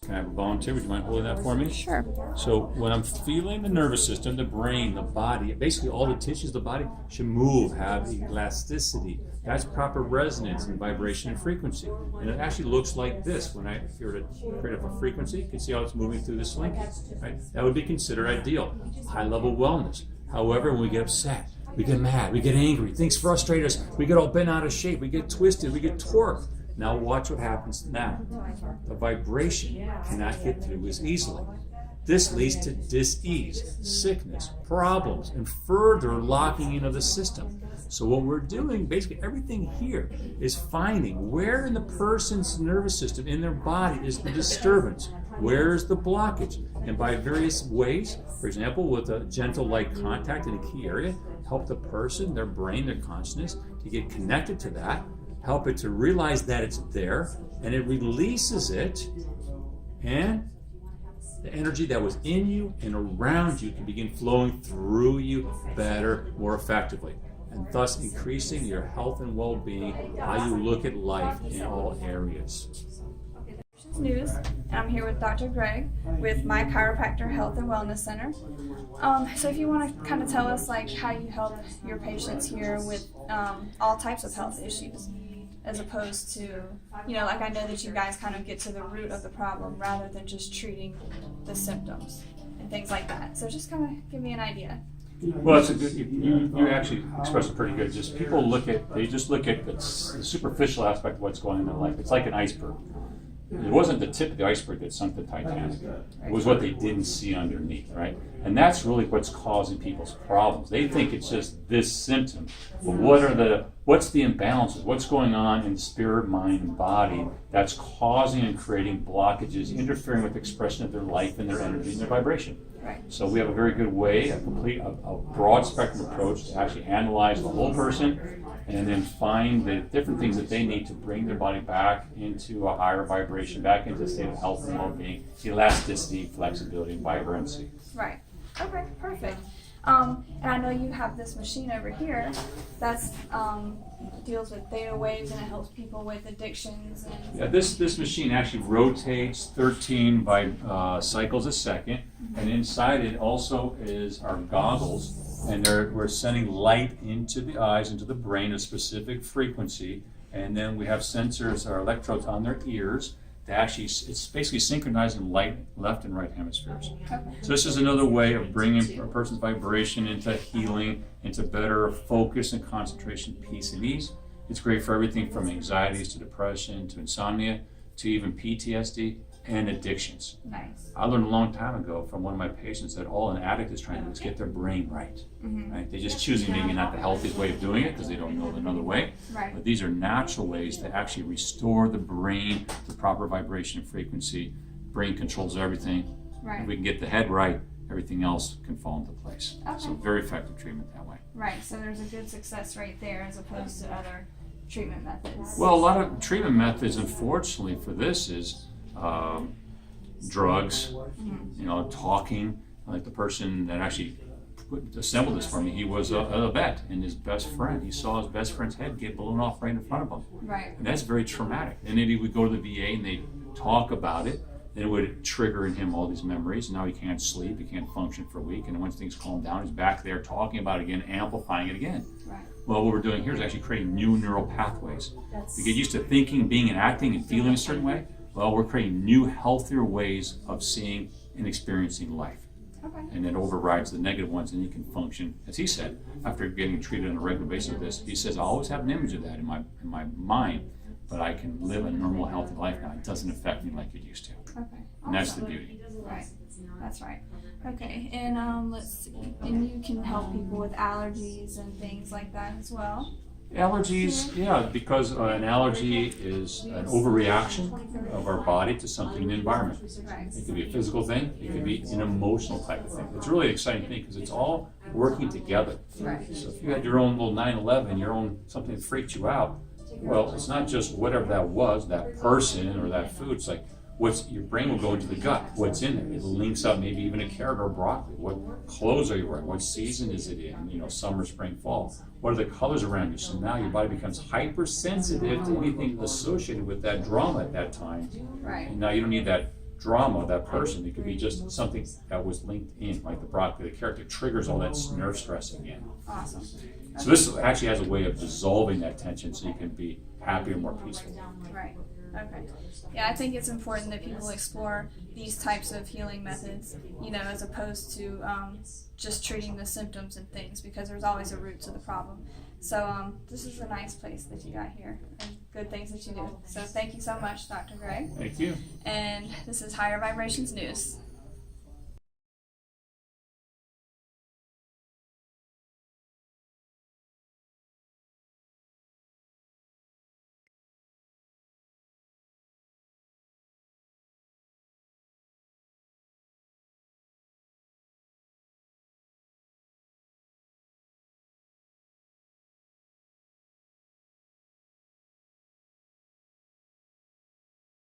Can I have a volunteer? Would you mind holding that for me? Sure. So when I'm feeling the nervous system, the brain, the body, basically all the tissues of the body should move, have elasticity. That's proper resonance and vibration and frequency. And it actually looks like this. When if you were to create a frequency, you can see how it's moving through the slinky. Right? That would be considered ideal. High level wellness. However, when we get upset, we get mad, we get angry, things frustrate us, we get all bent out of shape, we get twisted, we get torqued. Now watch what happens now. The vibration cannot get through as easily. This leads to dis-ease, sickness, problems, and further locking in of the system. So what we're doing, basically everything here, is finding where in the person's nervous system, in their body, is the disturbance. Where is the blockage? And by various ways, for example, with a gentle light contact in a key area, help the person, their brain, their consciousness, to get connected to that, help it to realize that it's there, and it releases it, and the energy that was in you and around you can begin flowing through you better, more effectively, and thus increasing your health and well-being, how you look at life in all areas. News, and I'm here with Dr. Greg with my Chiropractor Health and Wellness Center. So if you want to kind of tell us like how you help your patients here with all types of health issues, as opposed to, like I know that you guys kind of get to the root of the problem rather than just treating the symptoms and things like that. So just kind of give me an idea. Well, it's a good. You actually expressed it pretty good. Just people just look at the superficial aspect of what's going on in their life. It's like an iceberg. It wasn't the tip of the iceberg that sunk the Titanic. It was what they didn't see underneath, right? And that's really what's causing people's problems. They think it's just this symptom, but what's the imbalances? What's going on in spirit, mind, and body that's causing and creating blockages, interfering with the expression of their life and their energy and their vibration? Right. So we have a very good way, a broad spectrum approach to actually analyze the whole person, and then find the different things that they need to bring their body back into a higher vibration, back into a state of health and well-being, elasticity, flexibility, and vibrancy. Right. Okay, perfect. And I know you have this machine over here that's deals with theta waves, and it helps people with addictions. And yeah, this machine actually rotates 13 cycles a second, and inside it also is our goggles. And we're sending light into the eyes, into the brain, a specific frequency, and then we have sensors or electrodes on their ears to actually, it's basically synchronizing light left and right hemispheres. Okay. So this is another way of bringing a person's vibration into healing, into better focus and concentration, peace and ease. It's great for everything from anxieties to depression to insomnia to even PTSD and addictions. Nice. I learned a long time ago from one of my patients that all an addict is trying to do is get their brain right. Mm-hmm. Right? They're just choosing maybe not the healthiest way of doing it because they don't know another way. Right. But these are natural ways to actually restore the brain to proper vibration and frequency. Brain controls everything. Right. If we can get the head right, everything else can fall into place. Okay. So very effective treatment that way. Right. So there's a good success rate there as opposed to other treatment methods. Well, a lot of treatment methods, unfortunately, for this is drugs, talking. Like the person that actually assembled this for me, he was a vet, and his best friend, he saw his best friend's head get blown off right in front of him. Right. And that's very traumatic. And then he would go to the VA and they'd talk about it, and it would trigger in him all these memories. Now he can't sleep, he can't function for a week, and then once things calm down, he's back there talking about it again, amplifying it again. Right. Well, what we're doing here is actually creating new neural pathways. We get used to thinking, being, and acting and feeling a certain way. Well, we're creating new, healthier ways of seeing and experiencing life. Okay. And it overrides the negative ones, and you can function, as he said, after getting treated on a regular basis with this. He says, I always have an image of that in my mind, but I can live a normal, healthy life now. It doesn't affect me like it used to. Okay. Awesome. And that's the beauty. Right. That's right. Okay. And let's see. And you can help people with allergies and things like that as well. Allergies, yeah, because an allergy is an overreaction of our body to something in the environment. Right. It could be a physical thing, it could be an emotional type of thing. It's a really exciting thing because it's all working together. Right. So if you had your own little 9/11, your own something that freaked you out, well, it's not just whatever that was, that person or that food. It's like your brain will go into the gut. What's in there? It links up maybe even a carrot or broccoli. What clothes are you wearing? What season is it in? Summer, spring, fall. What are the colors around you? So now your body becomes hypersensitive to anything associated with that drama at that time. Right. And now you don't need that drama of that person. It could be just something that was linked in, like the broccoli, the carrot, that triggers all that nerve stress again. Awesome. So this actually has a way of dissolving that tension so you can be happier, more peaceful. Right. Okay. Yeah, I think it's important that people explore these types of healing methods, as opposed to just treating the symptoms and things, because there's always a root to the problem. So this is a nice place that you got here, and good things that you do. So thank you so much, Dr. Greg. Thank you. And this is Higher Vibrations News.